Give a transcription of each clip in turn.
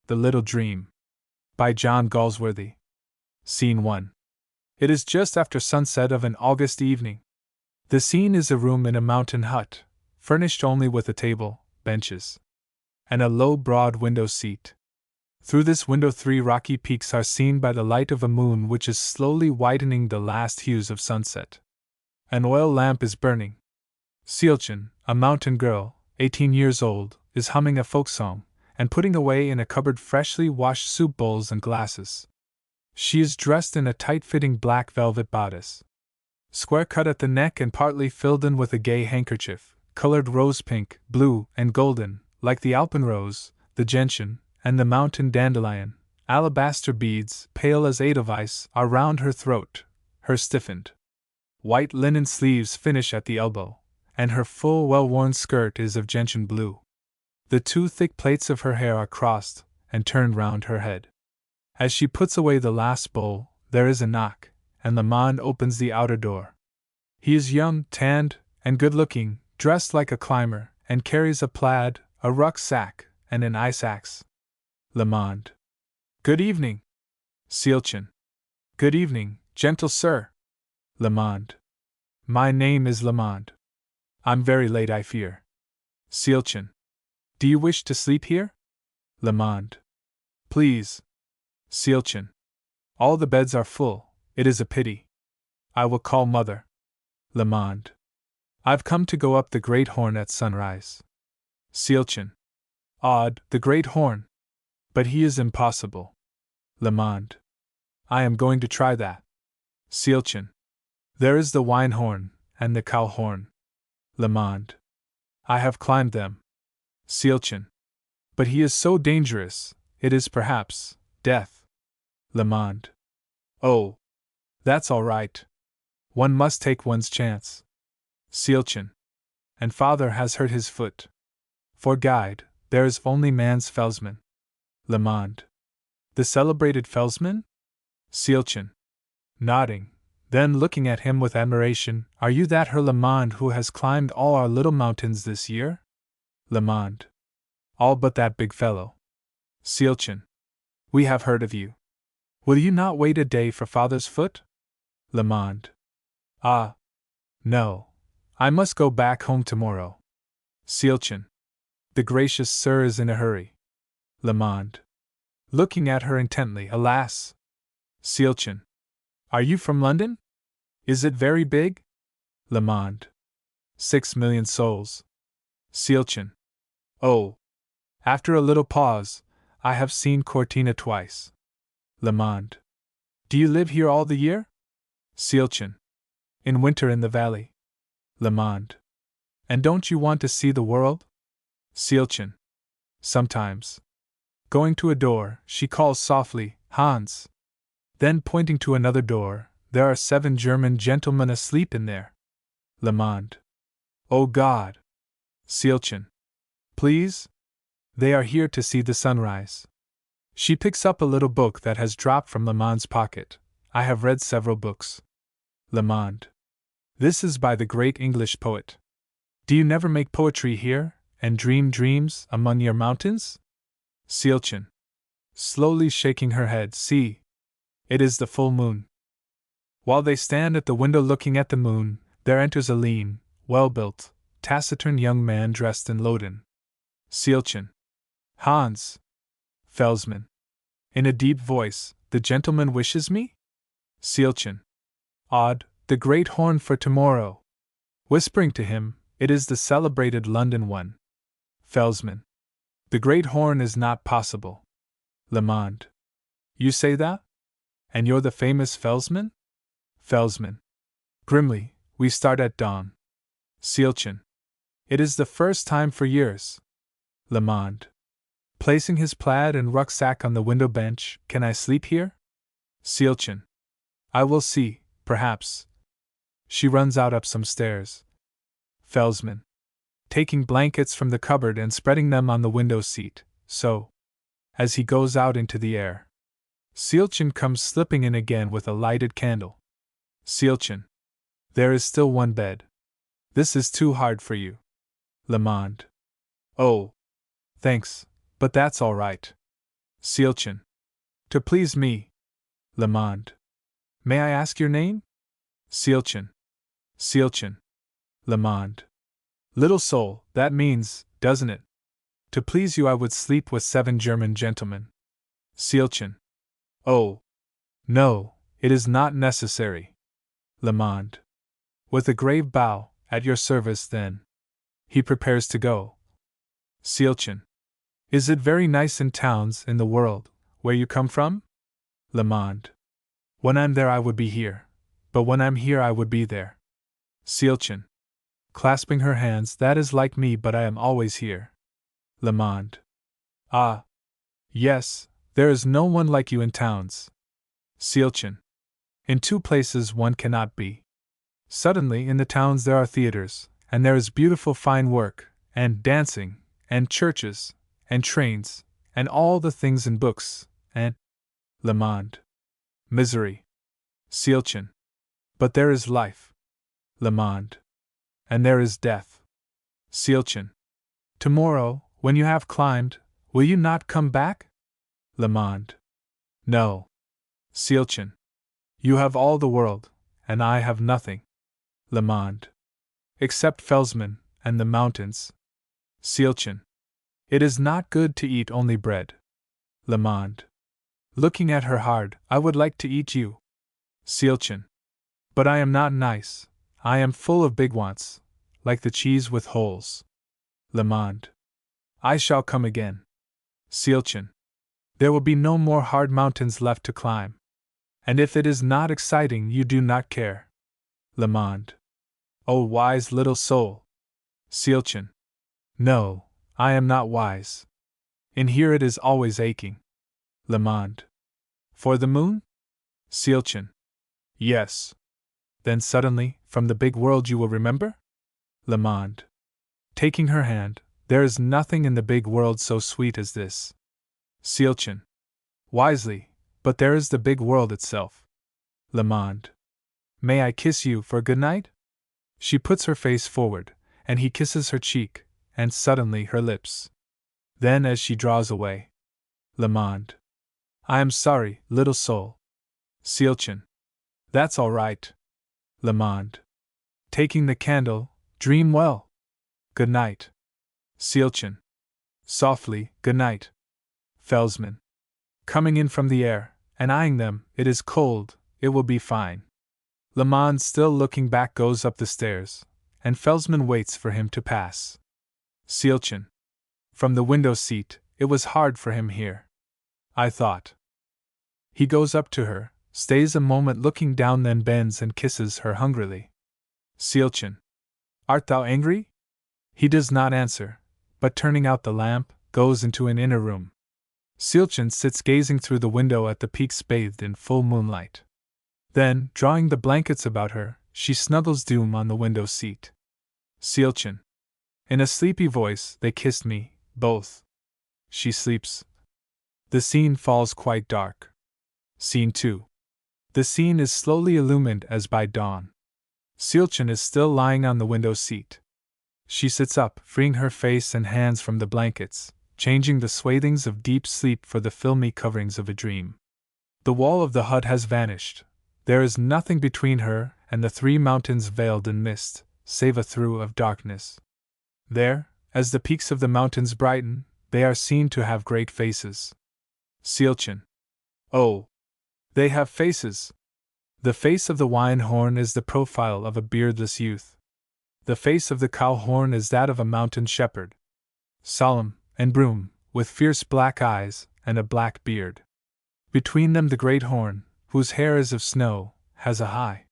The Little Dream. By John Galsworthy. Scene 1. It is just after sunset of an August evening. The scene is a room in a mountain hut, furnished only with a table, benches, and a low, broad window seat. Through this window 3 rocky peaks are seen by the light of a moon which is slowly whitening the last hues of sunset. An oil lamp is burning. Seelchen, a mountain girl, 18 years old, is humming a folk song, and putting away in a cupboard freshly washed soup bowls and glasses. She is dressed in a tight-fitting black velvet bodice, square cut at the neck and partly filled in with a gay handkerchief, colored rose pink, blue, and golden, like the alpenrose, the gentian, and the mountain dandelion. Alabaster beads, pale as edelweiss, are round her throat. Her stiffened white linen sleeves finish at the elbow, and her full, well-worn skirt is of gentian blue. The 2 thick plaits of her hair are crossed and turned round her head. As she puts away the last bowl, there is a knock, and Lamond opens the outer door. He is young, tanned, and good-looking, dressed like a climber, and carries a plaid, a rucksack, and an ice axe. Lamond. Good evening. Seelchen. Good evening, gentle sir. Lamond. My name is Lamond. I'm very late, I fear. Seelchen. Do you wish to sleep here? Lamond. Please. Seelchen. All the beds are full, it is a pity. I will call mother. Lamond. I've come to go up the Great Horn at sunrise. Seelchen. Odd, the Great Horn. But he is impossible. Lamond. I am going to try that. Seelchen. There is the wine horn, and the cow horn. Lamond. I have climbed them. Seelchen. But he is so dangerous, it is perhaps death. Lamond. Oh. That's all right. One must take one's chance. Seelchen. And father has hurt his foot. For guide, there is only man's Felsman. Lamond. The celebrated Felsman? Seelchen. Nodding, then looking at him with admiration. Are you that Herr Lamond who has climbed all our little mountains this year? Lamond. All but that big fellow. Seelchen. We have heard of you. Will you not wait a day for father's foot? Lamond. Ah. No. I must go back home tomorrow. Seelchen. The gracious sir is in a hurry. Lamond. Looking at her intently, alas. Seelchen. Are you from London? Is it very big? Lamond. 6 million souls. Seelchen. Oh. After a little pause, I have seen Cortina twice. Lamond. Do you live here all the year? Seelchen. In winter in the valley. Lamond. And don't you want to see the world? Seelchen. Sometimes. Going to a door, she calls softly, Hans. Then pointing to another door, there are 7 German gentlemen asleep in there. Lamond. Oh God. Seelchen. Please? They are here to see the sunrise. She picks up a little book that has dropped from Lamond's pocket. I have read several books. Lamond. This is by the great English poet. Do you never make poetry here, and dream dreams among your mountains? Seelchen. Slowly shaking her head, see. It is the full moon. While they stand at the window looking at the moon, there enters a lean, well-built, taciturn young man dressed in loden. Seelchen. Hans. Felsman. In a deep voice, the gentleman wishes me? Seelchen. Odd, the Great Horn for tomorrow. Whispering to him, it is the celebrated London one. Felsman. The Great Horn is not possible. Lamond. You say that? And you're the famous Felsman? Felsman. Grimly, we start at dawn. Seelchen. It is the first time for years. Lamond. Placing his plaid and rucksack on the window bench, can I sleep here? Seelchen. I will see, perhaps. She runs out up some stairs. Felsman. Taking blankets from the cupboard and spreading them on the window seat, so. As he goes out into the air. Seelchen comes slipping in again with a lighted candle. Seelchen. There is still one bed. This is too hard for you. Lamond. Oh. Thanks, but that's all right. Seelchen. To please me. Le Monde. May I ask your name? Seelchen. Seelchen. Le Monde. Little soul, that means, doesn't it? To please you I would sleep with 7 German gentlemen. Seelchen. Oh. No, it is not necessary. Le Monde. With a grave bow, at your service then. He prepares to go. Seelchen. Is it very nice in towns in the world, where you come from? Le Monde. When I'm there I would be here, but when I'm here I would be there. Seelchen. Clasping her hands, that is like me, but I am always here. Le Monde. Ah. Yes, there is no one like you in towns. Seelchen. In 2 places one cannot be. Suddenly in the towns there are theaters, and there is beautiful fine work, and dancing, and churches, and trains, and all the things in books, and… Le Monde. Misery. Seelchen. But there is life. Le Monde. And there is death. Seelchen. Tomorrow, when you have climbed, will you not come back? Le Monde. No. Seelchen. You have all the world, and I have nothing. Le Monde. Except Felsman, and the mountains. Seelchen. It is not good to eat only bread. Le Monde. Looking at her hard, I would like to eat you. Seelchen. But I am not nice, I am full of big wants, like the cheese with holes. Le Monde. I shall come again. Seelchen. There will be no more hard mountains left to climb. And if it is not exciting, you do not care. Le Monde. Oh, wise little soul! Seelchen. No, I am not wise. In here it is always aching. Le Monde. For the moon? Seelchen. Yes. Then suddenly, from the big world you will remember? Le Monde. Taking her hand, there is nothing in the big world so sweet as this. Seelchen. Wisely, but there is the big world itself. Le Monde. May I kiss you for good night? She puts her face forward, and he kisses her cheek, and suddenly her lips. Then as she draws away. Le Monde. I am sorry, little soul. Seelchen. That's all right. Le Monde. Taking the candle, dream well. Good night. Seelchen. Softly, good night. Felsman. Coming in from the air, and eyeing them, it is cold, it will be fine. Le Monde, still looking back, goes up the stairs, and Felsman waits for him to pass. Seelchen. From the window seat, it was hard for him here. I thought. He goes up to her, stays a moment looking down, then bends and kisses her hungrily. Seelchen. Art thou angry? He does not answer, but turning out the lamp, goes into an inner room. Seelchen sits gazing through the window at the peaks bathed in full moonlight. Then, drawing the blankets about her, she snuggles down on the window seat. Seelchen. In a sleepy voice, they kissed me, both. She sleeps. The scene falls quite dark. Scene 2. The scene is slowly illumined as by dawn. Seelchen is still lying on the window seat. She sits up, freeing her face and hands from the blankets, changing the swathings of deep sleep for the filmy coverings of a dream. The wall of the hut has vanished. There is nothing between her and the 3 mountains veiled in mist, save a through of darkness. There, as the peaks of the mountains brighten, they are seen to have great faces. Seelchen. Oh! They have faces! The face of the wine horn is the profile of a beardless youth. The face of the cow horn is that of a mountain shepherd. Solemn and broom, with fierce black eyes and a black beard. Between them the great horn, whose hair is of snow, has a high,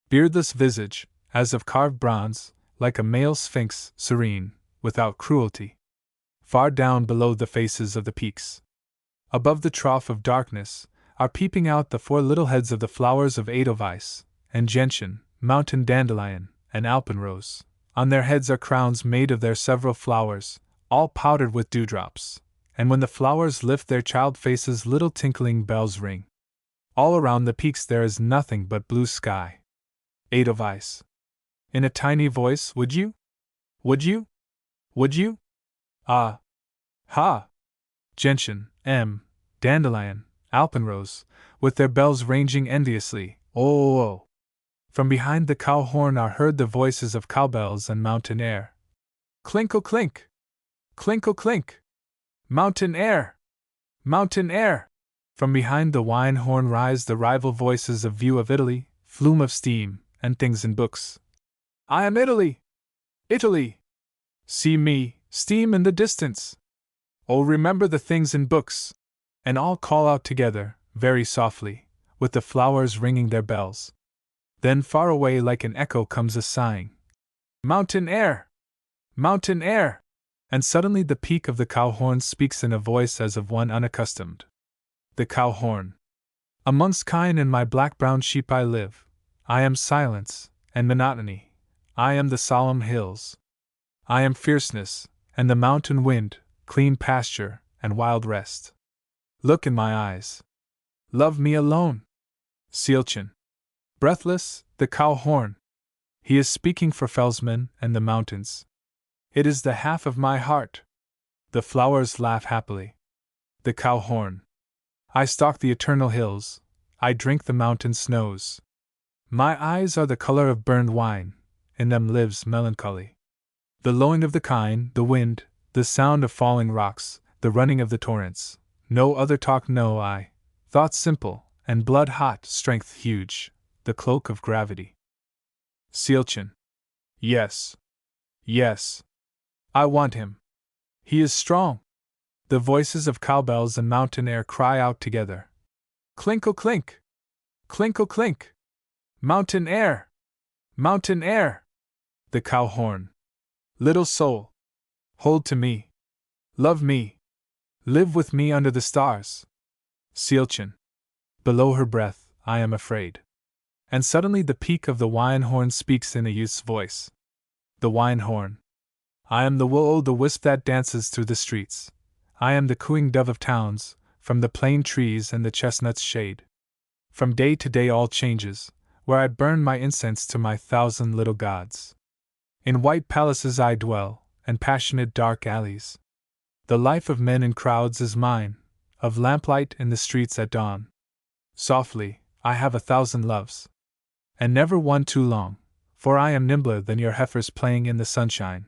beardless visage, as of carved bronze, like a male sphinx, serene, without cruelty. Far down below the faces of the peaks, above the trough of darkness, are peeping out the 4 little heads of the flowers of edelweiss, and gentian, mountain dandelion, and alpenrose. On their heads are crowns made of their several flowers, all powdered with dewdrops, and when the flowers lift their child faces, little tinkling bells ring. All around the peaks there is nothing but blue sky. Edelweiss. In a tiny voice, would you? Would you? Would you? Ah! Ha! Gentian, dandelion, alpenrose, with their bells ranging endlessly, oh, oh. From behind the cow horn are heard the voices of cowbells and mountain air. Clink-o-clink! Clink-o-clink! Mountain air! Mountain air! From behind the wine horn rise the rival voices of View of Italy, Flume of Steam, and Things in Books. I am Italy! Italy! See me, steam in the distance! Oh, remember the things in books! And all call out together, very softly, with the flowers ringing their bells. Then far away like an echo comes a sighing. Mountain air! Mountain air! And suddenly the peak of the cow horn speaks in a voice as of one unaccustomed. The cow horn. Amongst kine and my black-brown sheep I live. I am silence and monotony. I am the solemn hills. I am fierceness, and the mountain wind, clean pasture, and wild rest. Look in my eyes. Love me alone. Seelchen. Breathless, the cow horn. He is speaking for Felsman and the mountains. It is the half of my heart. The flowers laugh happily. The cow horn. I stalk the eternal hills. I drink the mountain snows. My eyes are the color of burned wine. In them lives melancholy. The lowing of the kine, the wind, the sound of falling rocks, the running of the torrents. No other talk know I. Thought simple, and blood hot, strength huge. The cloak of gravity. Seelchen. Yes. Yes. I want him. He is strong. The voices of cowbells and mountain air cry out together. Clink-o-clink! Clink-o-clink! Mountain air! Mountain air! The cow horn. Little soul. Hold to me. Love me. Live with me under the stars. Seelchen. Below her breath, I am afraid. And suddenly the peak of the wine horn speaks in a youth's voice. The wine horn. I am the will-o'-the-wisp that dances through the streets. I am the cooing dove of towns, from the plane trees and the chestnut's shade. From day to day all changes, where I burn my incense to my thousand little gods. In white palaces I dwell, and passionate dark alleys. The life of men in crowds is mine, of lamplight in the streets at dawn. Softly, I have 1,000 loves. And never one too long, for I am nimbler than your heifers playing in the sunshine.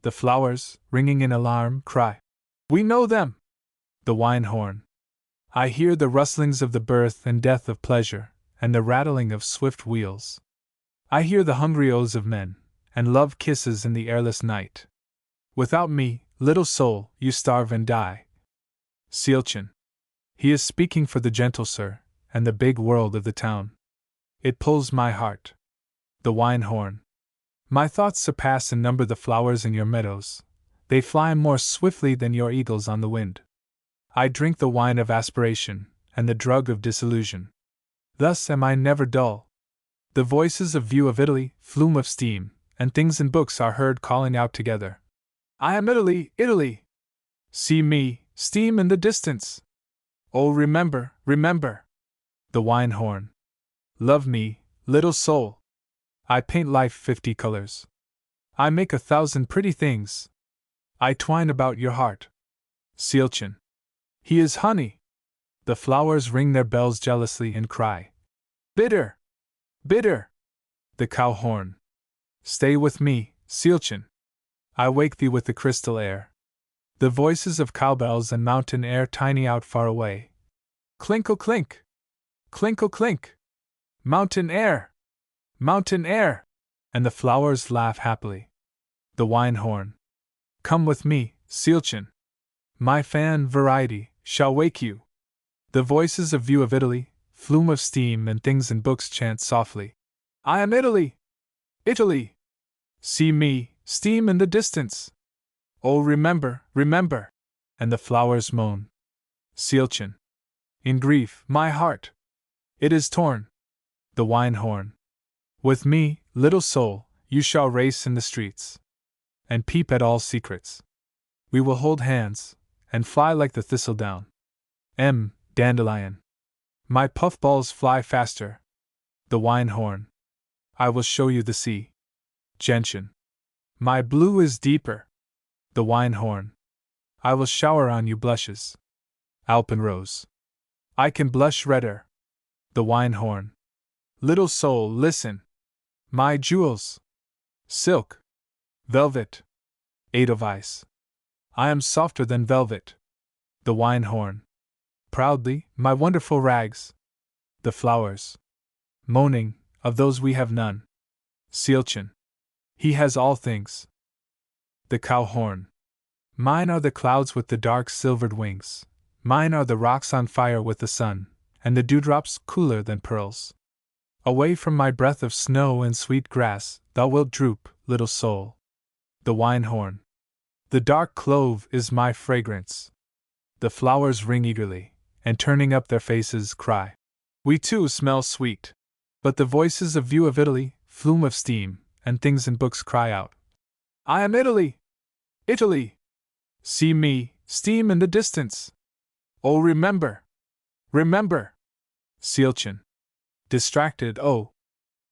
The flowers, ringing in alarm, cry, we know them! The wine horn. I hear the rustlings of the birth and death of pleasure, and the rattling of swift wheels. I hear the hungry oaths of men, and love kisses in the airless night. Without me, little soul, you starve and die. Seelchen. He is speaking for the gentle sir, and the big world of the town. It pulls my heart. The wine horn. My thoughts surpass in number the flowers in your meadows. They fly more swiftly than your eagles on the wind. I drink the wine of aspiration, and the drug of disillusion. Thus am I never dull. The voices of View of Italy, Flume of Steam, and Things in Books are heard calling out together. I am Italy, Italy! See me, steam in the distance! Oh, remember, remember! The wine horn. Love me, little soul! I paint life 50 colors. I make 1,000 pretty things. I twine about your heart. Seelchen. He is honey. The flowers ring their bells jealously and cry. Bitter! Bitter! The cow horn. Stay with me, Seelchen. I wake thee with the crystal air. The voices of cowbells and mountain air tiny out far away. Clink-o-clink! Clink-o-clink! Mountain air! Mountain air! And the flowers laugh happily. The wine horn. Come with me, Seelchen. My fan variety shall wake you. The voices of View of Italy, Flume of Steam, and Things in Books chant softly. I am Italy! Italy! See me, steam in the distance! Oh, remember, remember! And the flowers moan. Seelchen. In grief, my heart. It is torn. The wine horn. With me, little soul, you shall race in the streets. And peep at all secrets. We will hold hands, and fly like the thistledown. Dandelion. My puffballs fly faster. The wine horn. I will show you the sea. Gentian. My blue is deeper. The wine horn. I will shower on you blushes. Alpenrose. I can blush redder. The wine horn. Little soul, listen. My jewels. Silk. Velvet. Edelweiss. I am softer than velvet. The wine horn. Proudly, my wonderful rags. The flowers. Moaning, of those we have none. Seelchen. He has all things. The cow horn. Mine are the clouds with the dark silvered wings. Mine are the rocks on fire with the sun, and the dewdrops cooler than pearls. Away from my breath of snow and sweet grass, thou wilt droop, little soul. The wine horn. The dark clove is my fragrance. The flowers ring eagerly, and turning up their faces cry. We too smell sweet. But the voices of view of Italy, flume of steam, and things in books cry out. I am Italy! Italy! See me, steam in the distance! Oh, remember! Remember! Seelchen. Distracted, oh!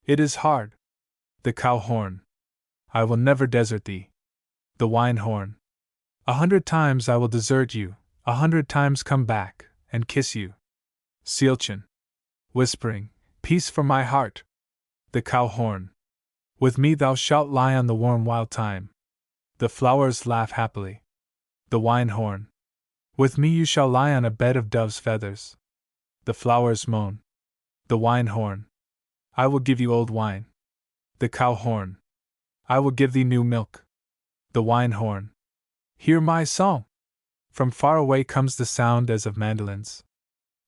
It is hard. The cow horn. I will never desert thee. The wine horn. 100 times I will desert you, 100 times come back, and kiss you. Seelchen. Whispering, peace for my heart. The cow horn. With me thou shalt lie on the warm wild thyme. The flowers laugh happily. The wine horn. With me you shall lie on a bed of dove's feathers. The flowers moan. The wine horn. I will give you old wine. The cow horn. I will give thee new milk. The wine horn. Hear my song. From far away comes the sound as of mandolins.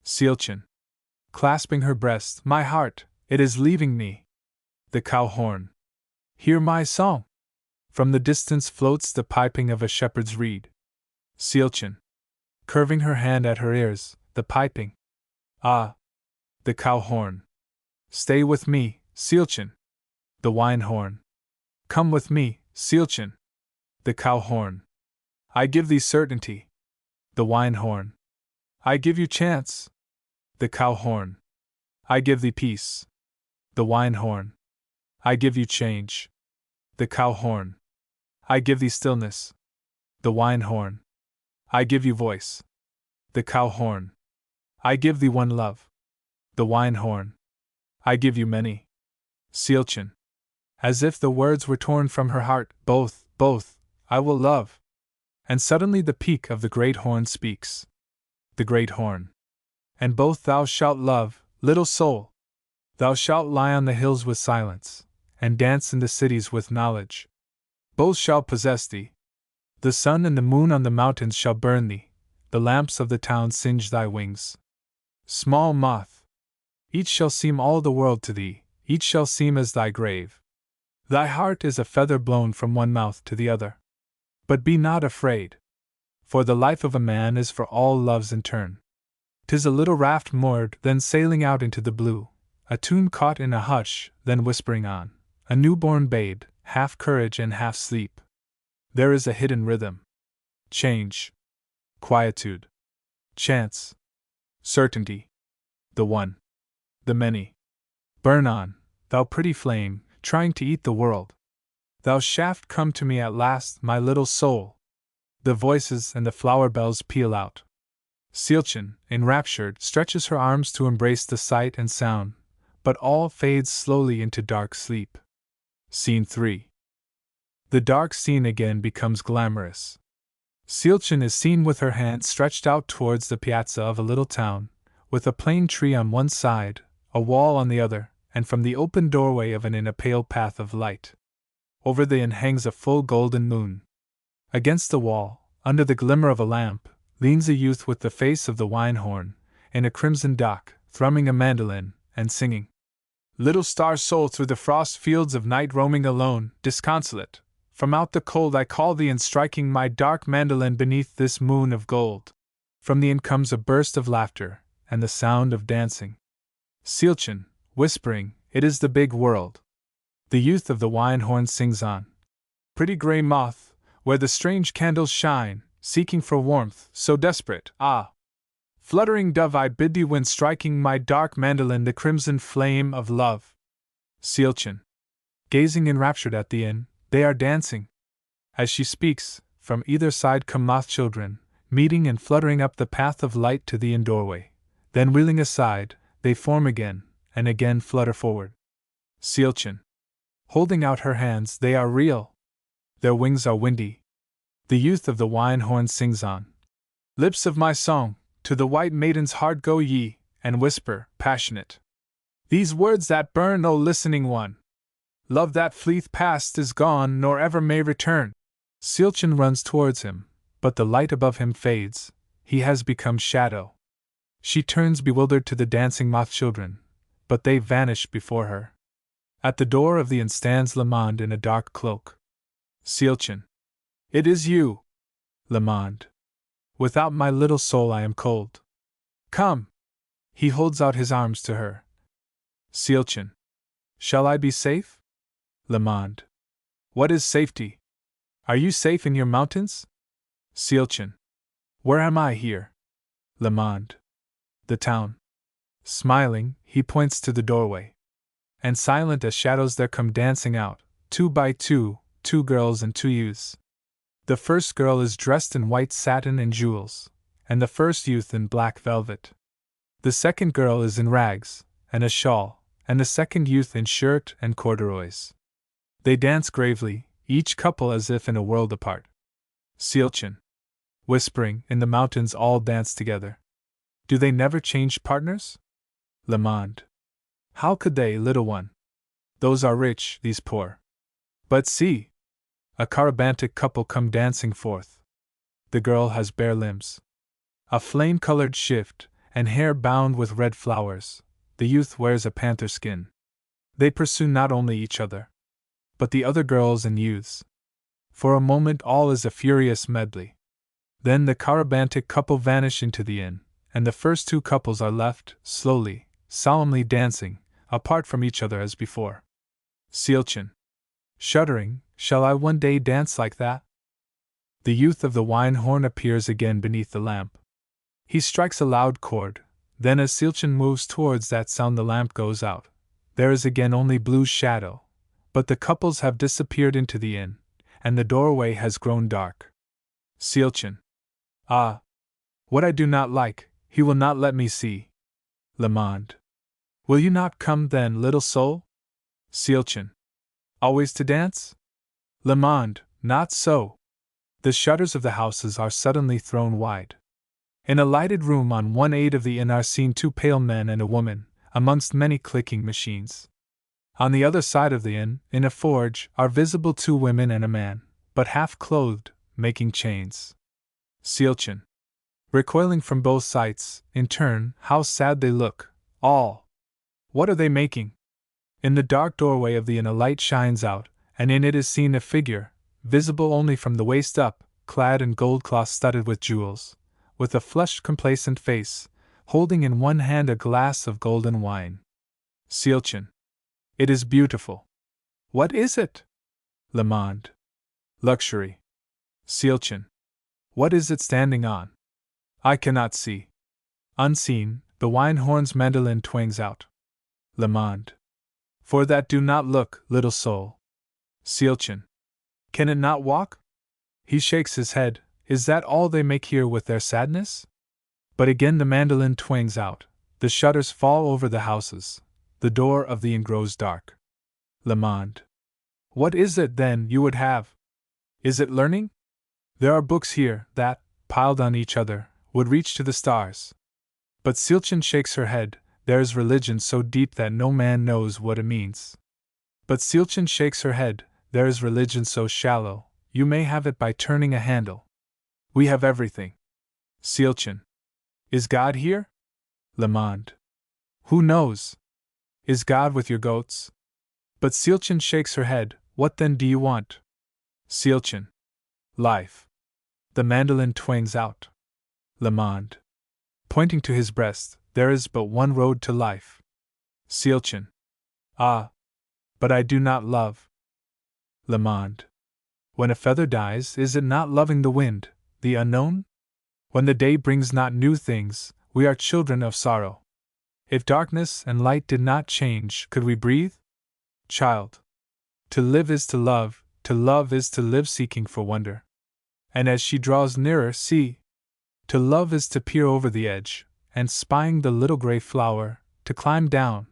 Seelchen. Clasping her breast, my heart, it is leaving me. The cow horn. Hear my song. From the distance floats the piping of a shepherd's reed. Seelchen. Curving her hand at her ears, the piping. Ah! The cow horn. Stay with me, Seelchen. The wine horn. Come with me, Seelchen. The cow horn. I give thee certainty. The wine horn. I give you chance. The cow horn. I give thee peace. The wine horn. I give you change. The cow horn. I give thee stillness. The wine horn. I give you voice. The cow horn. I give thee one love. The wine horn. I give you many. Seelchen. As if the words were torn from her heart, both, I will love. And suddenly the peak of the great horn speaks. The great horn. And both thou shalt love, little soul. Thou shalt lie on the hills with silence, and dance in the cities with knowledge. Both shall possess thee. The sun and the moon on the mountains shall burn thee, the lamps of the town singe thy wings. Small moth. Each shall seem all the world to thee, each shall seem as thy grave. Thy heart is a feather blown from one mouth to the other. But be not afraid. For the life of a man is for all loves in turn. 'Tis a little raft moored, then sailing out into the blue, a tune caught in a hush, then whispering on, a newborn babe, half courage and half sleep. There is a hidden rhythm. Change. Quietude. Chance. Certainty. The one. The many. Burn on, thou pretty flame, trying to eat the world. Thou shaft come to me at last, my little soul. The voices and the flower bells peal out. Seelchen, enraptured, stretches her arms to embrace the sight and sound, but all fades slowly into dark sleep. Scene 3. The dark scene again becomes glamorous. Seelchen is seen with her hand stretched out towards the piazza of a little town, with a plane tree on one side, a wall on the other, and from the open doorway of an inn a pale path of light. Over the inn hangs a full golden moon. Against the wall, under the glimmer of a lamp, leans a youth with the face of the wine horn, in a crimson dock, thrumming a mandolin, and singing. Little star soul through the frost fields of night roaming alone, disconsolate, from out the cold I call thee and striking my dark mandolin beneath this moon of gold. From the inn comes a burst of laughter, and the sound of dancing. Seelchen, whispering, it is the big world. The youth of the wine horn sings on. Pretty grey moth, where the strange candles shine, seeking for warmth, so desperate, ah! Fluttering dove, I bid thee when striking my dark mandolin the crimson flame of love. Seelchen. Gazing enraptured at the inn, they are dancing. As she speaks, from either side come moth children, meeting and fluttering up the path of light to the inn doorway. Then wheeling aside, they form again, and again flutter forward. Seelchen. Holding out her hands, they are real. Their wings are windy. The youth of the wine horn sings on. Lips of my song, to the white maiden's heart go ye, and whisper, passionate, these words that burn, O listening one. Love that fleeth past is gone, nor ever may return. Seelchen runs towards him, but the light above him fades. He has become shadow. She turns bewildered to the dancing moth children, but they vanish before her. At the door of the inn stands Lamond in a dark cloak. Seelchen. It is you. Lamond. Without my little soul I am cold. Come. He holds out his arms to her. Seelchen. Shall I be safe? Lamond. What is safety? Are you safe in your mountains? Seelchen. Where am I here? Lamond. The town. Smiling, he points to the doorway. And silent as shadows there come dancing out, 2 by 2, 2 girls and 2 youths. The first girl is dressed in white satin and jewels, and the first youth in black velvet. The second girl is in rags, and a shawl, and the second youth in shirt and corduroys. They dance gravely, each couple as if in a world apart. Seelchen. Whispering, in the mountains all dance together. Do they never change partners? Lamond. How could they, little one? Those are rich, these poor. But see! A carabantic couple come dancing forth. The girl has bare limbs, a flame-colored shift, and hair bound with red flowers. The youth wears a panther skin. They pursue not only each other, but the other girls and youths. For a moment all is a furious medley. Then the carabantic couple vanish into the inn, and the first 2 couples are left, slowly, solemnly dancing, apart from each other as before. Seelchen. Shuddering, shall I one day dance like that? The youth of the wine horn appears again beneath the lamp. He strikes a loud chord, then as Seelchen moves towards that sound the lamp goes out. There is again only blue shadow, but the couples have disappeared into the inn, and the doorway has grown dark. Seelchen. Ah! What I do not like, he will not let me see. Lamond. Will you not come then, little soul? Seelchen. Always to dance? Lamond, not so. The shutters of the houses are suddenly thrown wide. In a lighted room on one aid of the inn are seen 2 pale men and a woman, amongst many clicking machines. On the other side of the inn, in a forge, are visible 2 women and a man, but half clothed, making chains. Seelchen. Recoiling from both sights, in turn, how sad they look, all. What are they making? In the dark doorway of the inn a light shines out, and in it is seen a figure, visible only from the waist up, clad in gold cloth studded with jewels, with a flushed complacent face, holding in one hand a glass of golden wine. Seelchen. It is beautiful. What is it? Lamond. Luxury. Seelchen. What is it standing on? I cannot see. Unseen, the wine horn's mandolin twangs out. Lamond. For that do not look, little soul. Seelchen. Can it not walk? He shakes his head. Is that all they make here with their sadness? But again the mandolin twangs out. The shutters fall over the houses. The door of the inn grows dark. Lamond. What is it, then, you would have? Is it learning? There are books here that, piled on each other, would reach to the stars. But Seelchen shakes her head. There is religion so deep that no man knows what it means. But Seelchen shakes her head. There is religion so shallow, you may have it by turning a handle. We have everything. Seelchen. Is God here? Lamond. Who knows? Is God with your goats? But Seelchen shakes her head. What then do you want? Seelchen. Life. The mandolin twangs out. Lamond. Pointing to his breast, there is but one road to life. Seelchen. Ah! But I do not love. Lamond. When a feather dies, is it not loving the wind, the unknown? When the day brings not new things, we are children of sorrow. If darkness and light did not change, could we breathe? Child. To live is to love is to live seeking for wonder. And as she draws nearer, see! To love is to peer over the edge, and spying the little gray flower, to climb down.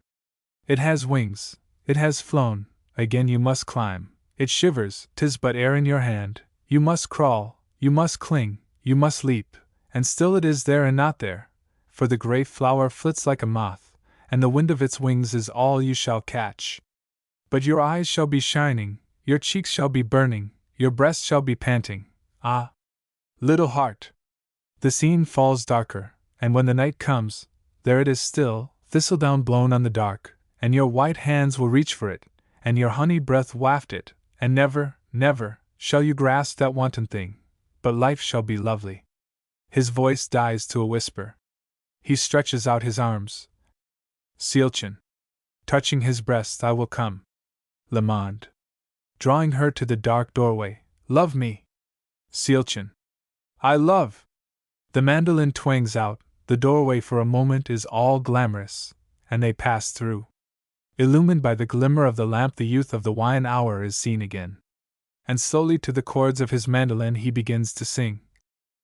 It has wings, it has flown, again you must climb. It shivers, 'tis but air in your hand. You must crawl, you must cling, you must leap, and still it is there and not there, for the gray flower flits like a moth, and the wind of its wings is all you shall catch. But your eyes shall be shining, your cheeks shall be burning, your breast shall be panting. Ah, little heart! The scene falls darker, and when the night comes, there it is still, thistledown blown on the dark, and your white hands will reach for it, and your honey breath waft it, and never, never, shall you grasp that wanton thing, but life shall be lovely. His voice dies to a whisper. He stretches out his arms. Seelchen. Touching his breast, I will come. Lamond. Drawing her to the dark doorway. Love me. Seelchen. I love. The mandolin twangs out, the doorway for a moment is all glamorous, and they pass through. Illumined by the glimmer of the lamp, the youth of the wine hour is seen again. And slowly to the chords of his mandolin he begins to sing.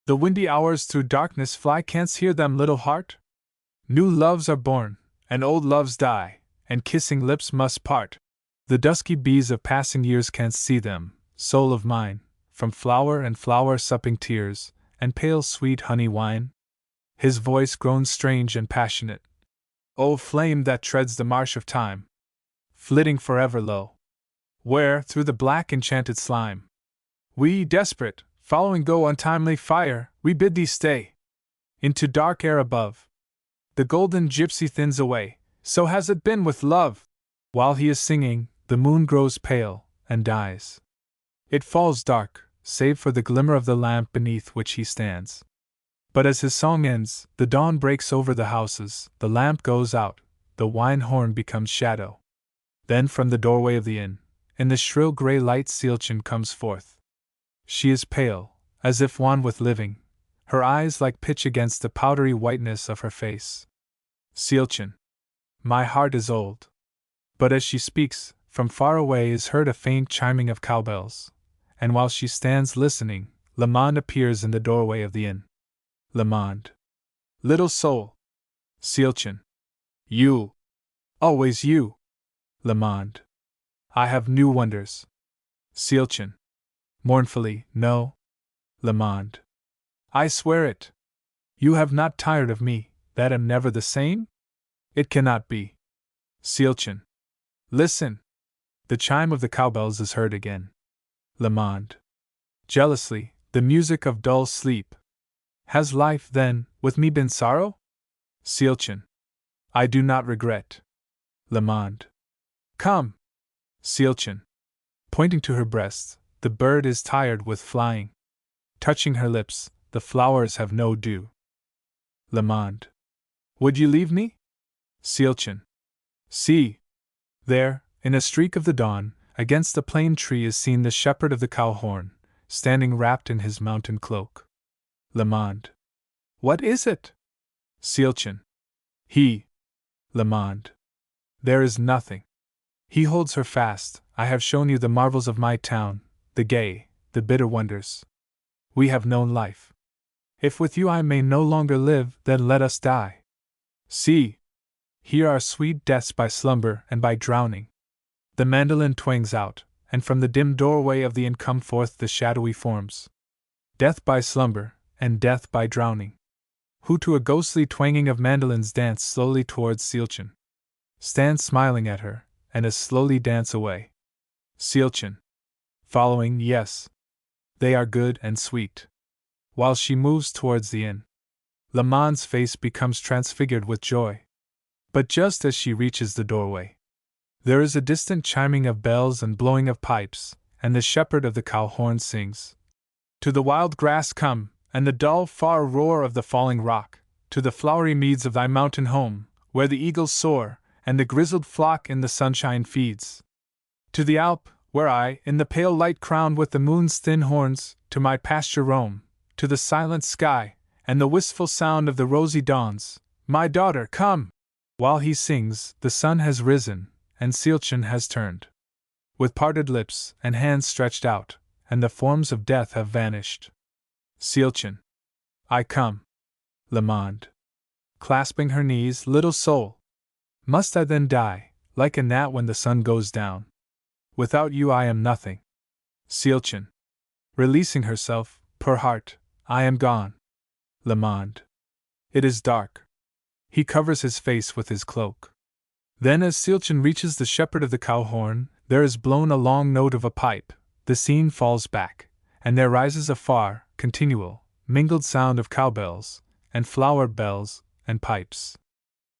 The windy hours through darkness fly, canst hear them, little heart? New loves are born, and old loves die, and kissing lips must part. The dusky bees of passing years canst see them, soul of mine, from flower and flower supping tears, and pale sweet honey wine. His voice grown strange and passionate. O flame that treads the marsh of time, flitting forever low, where, through the black enchanted slime, we, desperate, following go untimely fire, we bid thee stay. Into dark air above, the golden gypsy thins away, so has it been with love. While he is singing, the moon grows pale, and dies. It falls dark, save for the glimmer of the lamp beneath which he stands. But as his song ends, the dawn breaks over the houses, the lamp goes out, the wine horn becomes shadow. Then from the doorway of the inn, in the shrill grey light, Seelchen comes forth. She is pale, as if wan with living, her eyes like pitch against the powdery whiteness of her face. Seelchen. My heart is old. But as she speaks, from far away is heard a faint chiming of cowbells, and while she stands listening, Lamond appears in the doorway of the inn. Lamond. Little soul. Seelchen. You. Always you. Lamond. I have new wonders. Seelchen. Mournfully, no. Lamond. I swear it. You have not tired of me, that am never the same? It cannot be. Seelchen. Listen. The chime of the cowbells is heard again. Lamond. Jealously, the music of dull sleep. Has life, then, with me been sorrow? Seelchen. I do not regret. Lamond. Come. Seelchen. Pointing to her breast, the bird is tired with flying. Touching her lips, the flowers have no dew. Lamond. Would you leave me? Seelchen. See. There, in a streak of the dawn, against a plane tree is seen the shepherd of the cowhorn, standing wrapped in his mountain cloak. Lamond. What is it? Seelchen. He. Lamond. There is nothing. He holds her fast. I have shown you the marvels of my town, the gay, the bitter wonders. We have known life. If with you I may no longer live, then let us die. See. Here are sweet deaths by slumber and by drowning. The mandolin twangs out, and from the dim doorway of the inn come forth the shadowy forms. Death by slumber, and death by drowning. Who to a ghostly twanging of mandolins dance slowly towards Seelchen. Stand smiling at her, and as slowly dance away. Seelchen. Following, yes. They are good and sweet. While she moves towards the inn, Lamond's face becomes transfigured with joy. But just as she reaches the doorway, there is a distant chiming of bells and blowing of pipes, and the shepherd of the cowhorn sings. To the wild grass come, and the dull far roar of the falling rock, to the flowery meads of thy mountain home, where the eagles soar, and the grizzled flock in the sunshine feeds. To the Alp, where I, in the pale light crowned with the moon's thin horns, to my pasture roam, to the silent sky, and the wistful sound of the rosy dawns, my daughter, come! While he sings, the sun has risen, and Seelchen has turned. With parted lips, and hands stretched out, and the forms of death have vanished. Seelchen. I come. Le Monde. Clasping her knees, little soul. Must I then die, like a gnat when the sun goes down? Without you I am nothing. Seelchen. Releasing herself, poor heart, I am gone. Le Monde. It is dark. He covers his face with his cloak. Then, as Seelchen reaches the shepherd of the cow horn, there is blown a long note of a pipe, the scene falls back, and there rises a far, continual, mingled sound of cowbells, and flower bells, and pipes.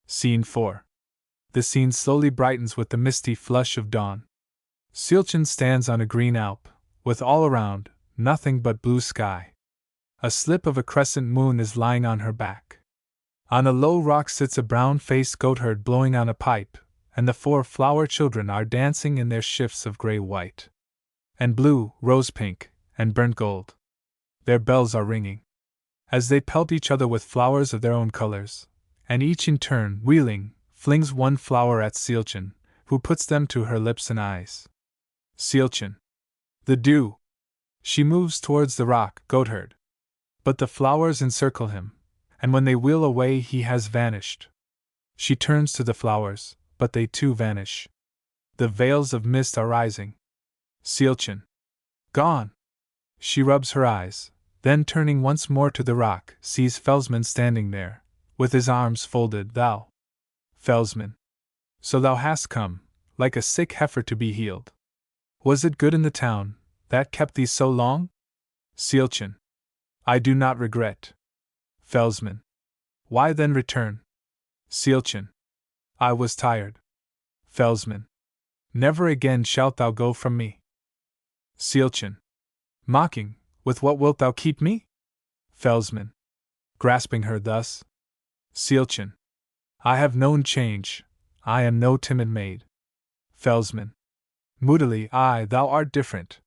Scene 4. The scene slowly brightens with the misty flush of dawn. Seelchen stands on a green alp, with all around, nothing but blue sky. A slip of a crescent moon is lying on her back. On a low rock sits a brown-faced goatherd blowing on a pipe, and the 4 flower children are dancing in their shifts of gray-white, and blue, rose-pink, and burnt gold. Their bells are ringing, as they pelt each other with flowers of their own colors, and each in turn, wheeling, flings one flower at Seelchen, who puts them to her lips and eyes. Seelchen. The dew. She moves towards the rock, goatherd. But the flowers encircle him, and when they wheel away he has vanished. She turns to the flowers, but they too vanish. The veils of mist are rising. Seelchen. Gone. She rubs her eyes, then turning once more to the rock, sees Felsman standing there, with his arms folded. Thou, Felsman. So thou hast come, like a sick heifer to be healed. Was it good in the town, that kept thee so long? Seelchen. I do not regret. Felsman. Why then return? Seelchen. I was tired. Felsman. Never again shalt thou go from me. Seelchen. Mocking, with what wilt thou keep me? Felsman. Grasping her thus. Seelchen. I have known change, I am no timid maid. Felsman. Moodily, aye, thou art different.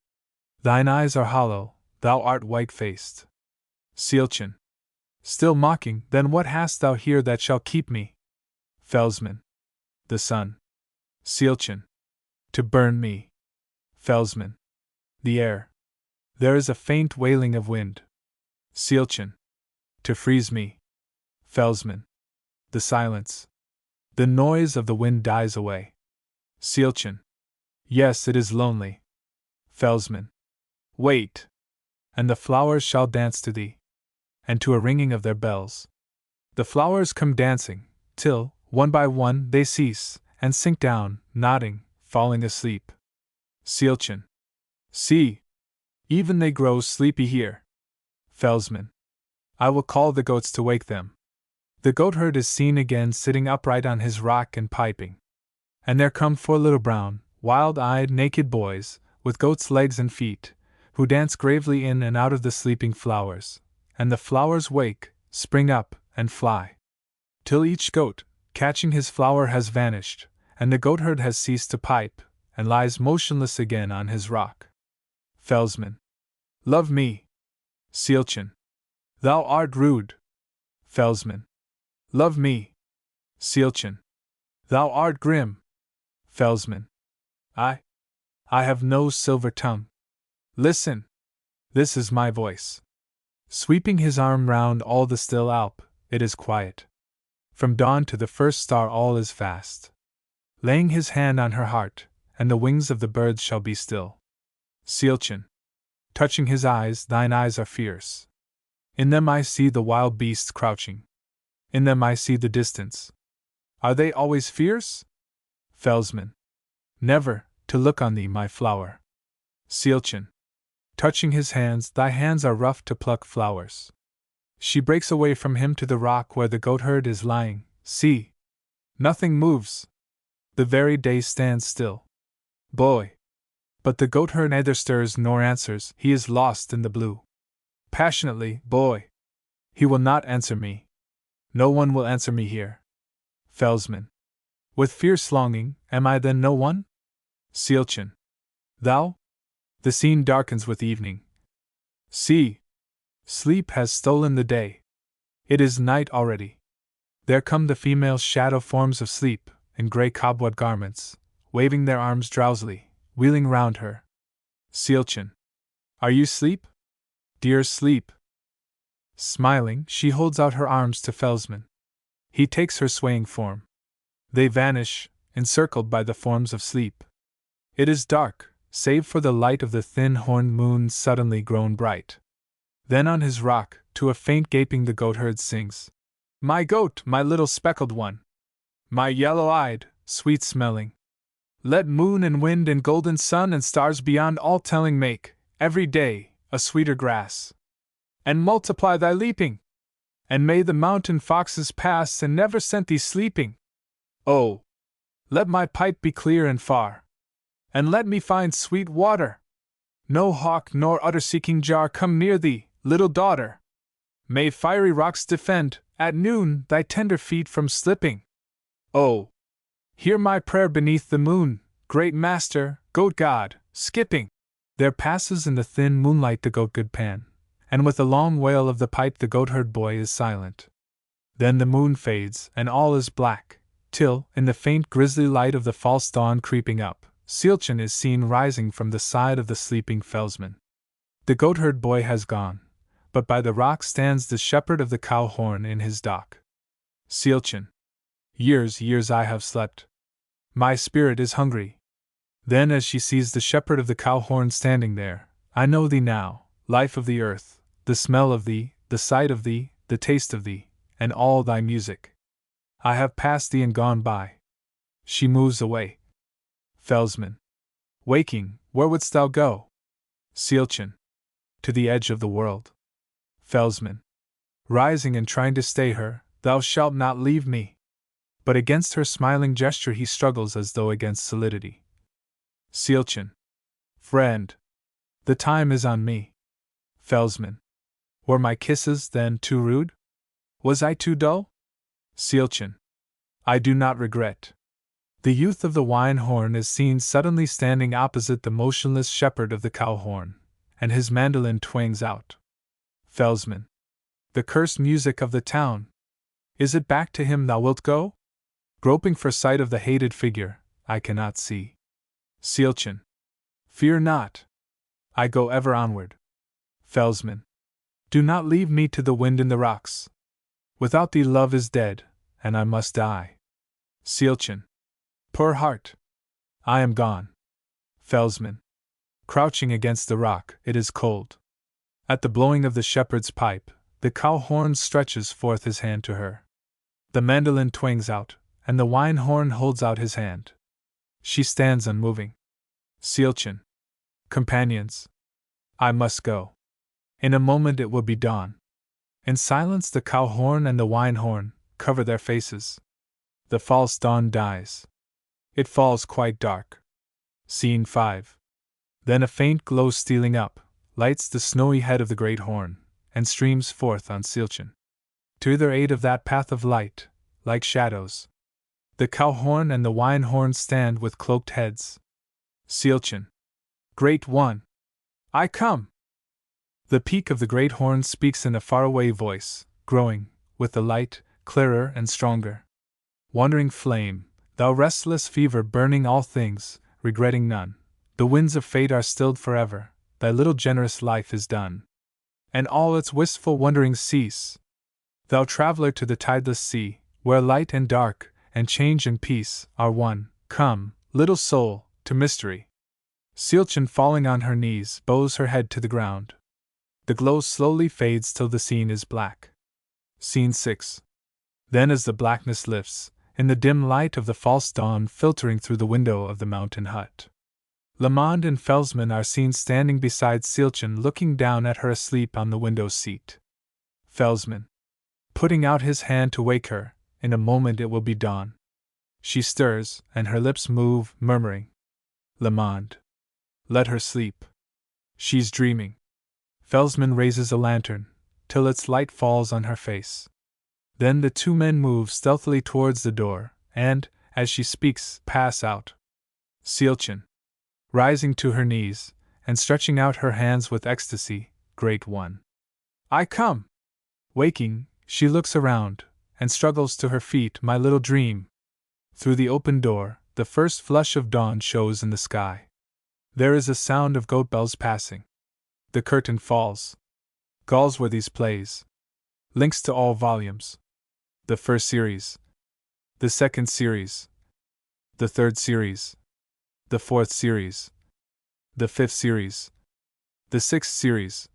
Thine eyes are hollow, thou art white-faced. Seelchen. Still mocking, then what hast thou here that shall keep me? Felsman. The sun. Seelchen. To burn me. Felsman. The air. There is a faint wailing of wind. Seelchen. To freeze me. Felsman. The silence. The noise of the wind dies away. Seelchen. Yes, it is lonely. Felsman. Wait. And the flowers shall dance to thee. And to a ringing of their bells. The flowers come dancing, till, one by one, they cease, and sink down, nodding, falling asleep. Seelchen. See! Even they grow sleepy here. Felsman. I will call the goats to wake them. The goatherd is seen again sitting upright on his rock and piping. And there come 4 little brown, wild-eyed, naked boys, with goats' legs and feet, who dance gravely in and out of the sleeping flowers, and the flowers wake, spring up, and fly. Till each goat, catching his flower, has vanished, and the goatherd has ceased to pipe, and lies motionless again on his rock. Felsman. Love me. Seelchen. Thou art rude. Felsman. Love me. Seelchen. Thou art grim. Felsman. I have no silver tongue. Listen! This is my voice. Sweeping his arm round all the still alp, it is quiet. From dawn to the first star all is fast. Laying his hand on her heart, and the wings of the birds shall be still. Seelchen. Touching his eyes, thine eyes are fierce. In them I see the wild beasts crouching. In them I see the distance. Are they always fierce? Felsman. Never, to look on thee, my flower. Seelchen. Touching his hands, thy hands are rough to pluck flowers. She breaks away from him to the rock where the goatherd is lying. See! Nothing moves. The very day stands still. Boy! But the goatherd neither stirs nor answers, he is lost in the blue. Passionately, boy! He will not answer me. No one will answer me here. Felsman. With fierce longing, am I then no one? Seelchen. Thou? The scene darkens with evening. See! Sleep has stolen the day. It is night already. There come the female shadow forms of sleep, in grey cobweb garments, waving their arms drowsily, wheeling round her. Seelchen. Are you sleep? Dear sleep. Smiling, she holds out her arms to Felsman. He takes her swaying form. They vanish, encircled by the forms of sleep. It is dark, save for the light of the thin horned moon suddenly grown bright. Then on his rock, to a faint gaping the goatherd sings. My goat, my little speckled one. My yellow-eyed, sweet-smelling. Let moon and wind and golden sun and stars beyond all telling make, every day, a sweeter grass. And multiply thy leaping. And may the mountain foxes pass and never scent thee sleeping. Oh, let my pipe be clear and far. And let me find sweet water. No hawk nor udder-seeking jar come near thee, little daughter. May fiery rocks defend, at noon, thy tender feet from slipping. Oh, hear my prayer beneath the moon, great master, goat god, skipping. There passes in the thin moonlight the goat good Pan, and with a long wail of the pipe the goatherd boy is silent. Then the moon fades, and all is black, till, in the faint grisly light of the false dawn creeping up, Seelchen is seen rising from the side of the sleeping Felsman. The goatherd boy has gone, but by the rock stands the shepherd of the cow horn in his dock. Seelchen. Years I have slept. My spirit is hungry. Then as she sees the shepherd of the cow horn standing there, I know thee now, life of the earth, the smell of thee, the sight of thee, the taste of thee, and all thy music. I have passed thee and gone by. She moves away. Felsman. Waking, where wouldst thou go? Seelchen. To the edge of the world. Felsman. Rising and trying to stay her, thou shalt not leave me. But against her smiling gesture he struggles as though against solidity. Seelchen. Friend. The time is on me. Felsman. Were my kisses, then, too rude? Was I too dull? Seelchen. I do not regret. The youth of the wine horn is seen suddenly standing opposite the motionless shepherd of the cow horn, and his mandolin twangs out. Felsman. The cursed music of the town. Is it back to him thou wilt go? Groping for sight of the hated figure, I cannot see. Seelchen. Fear not. I go ever onward. Felsman. Do not leave me to the wind in the rocks. Without thee love is dead, and I must die. Seelchen. Poor heart. I am gone. Felsman. Crouching against the rock, it is cold. At the blowing of the shepherd's pipe, the cow horn stretches forth his hand to her. The mandolin twangs out, and the wine horn holds out his hand. She stands unmoving. Seelchen. Companions. I must go. In a moment it will be dawn. In silence the cow horn and the wine horn cover their faces. The false dawn dies. It falls quite dark. Scene 5. Then a faint glow stealing up, lights the snowy head of the great horn, and streams forth on Seelchen. To either aid of that path of light, like shadows, the cow horn and the wine horn stand with cloaked heads. Seelchen. Great One. I come. The peak of the great horn speaks in a faraway voice, growing, with the light, clearer and stronger. Wandering flame, thou restless fever burning all things, regretting none, the winds of fate are stilled forever, thy little generous life is done. And all its wistful wonderings cease. Thou traveler to the tideless sea, where light and dark, and change and peace, are one, come, little soul, to mystery. Seelchen falling on her knees bows her head to the ground. The glow slowly fades till the scene is black. Scene 6. Then as the blackness lifts, in the dim light of the false dawn filtering through the window of the mountain hut, Lamond and Felsman are seen standing beside Seelchen looking down at her asleep on the window seat. Felsman. Putting out his hand to wake her, in a moment it will be dawn. She stirs, and her lips move, murmuring. Lamond. Let her sleep. She's dreaming. Felsman raises a lantern, till its light falls on her face. Then the two men move stealthily towards the door, and, as she speaks, pass out. Seelchen. Rising to her knees, and stretching out her hands with ecstasy, Great One. I come! Waking, she looks around, and struggles to her feet, my little dream. Through the open door, the first flush of dawn shows in the sky. There is a sound of goat bells passing. The curtain falls. Galsworthy's plays. Links to all volumes. The first series. The second series. The third series. The fourth series. The fifth series. The sixth series.